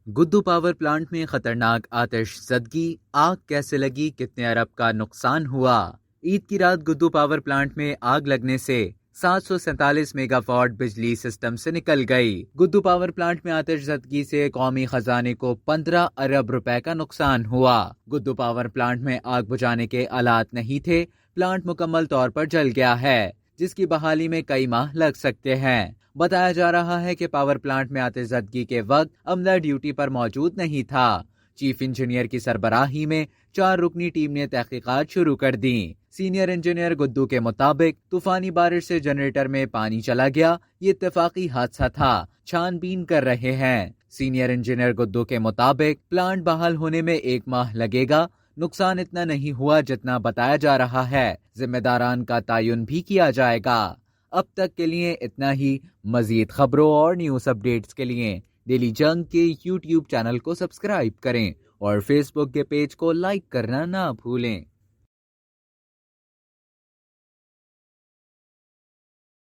Guddu power plant میں خطرناک آتش زدگی، آگ کیسے لگی، کتنے ارب کا نقصان ہوا؟ عید کی رات گدو پاور پلانٹ میں آگ لگنے سے 747 میگا واٹ بجلی سسٹم سے نکل گئی۔ گدو پاور پلانٹ میں آتش زدگی سے قومی خزانے کو 15 ارب روپے کا نقصان ہوا۔ گدو پاور پلانٹ میں آگ بجھانے کے آلات نہیں تھے۔ پلانٹ مکمل طور پر جل گیا ہے، جس کی بحالی میں کئی ماہ لگ سکتے ہیں۔ بتایا جا رہا ہے کہ پاور پلانٹ میں آتش زدگی کے وقت عملہ ڈیوٹی پر موجود نہیں تھا۔ چیف انجینئر کی سربراہی میں 4 رکنی ٹیم نے تحقیقات شروع کر دیں۔ سینئر انجینئر گدو کے مطابق طوفانی بارش سے جنریٹر میں پانی چلا گیا، یہ اتفاقی حادثہ تھا، چھان بین کر رہے ہیں۔ سینئر انجینئر گدو کے مطابق پلانٹ بحال ہونے میں 1 ماہ لگے گا، نقصان اتنا نہیں ہوا جتنا بتایا جا رہا ہے، ذمہ داران کا تعین بھی کیا جائے گا۔ اب تک کے لیے اتنا ہی۔ مزید خبروں اور نیوز اپڈیٹس کے لیے ڈیلی جنگ کے یوٹیوب چینل کو سبسکرائب کریں اور فیس بک کے پیج کو لائک کرنا نہ بھولیں۔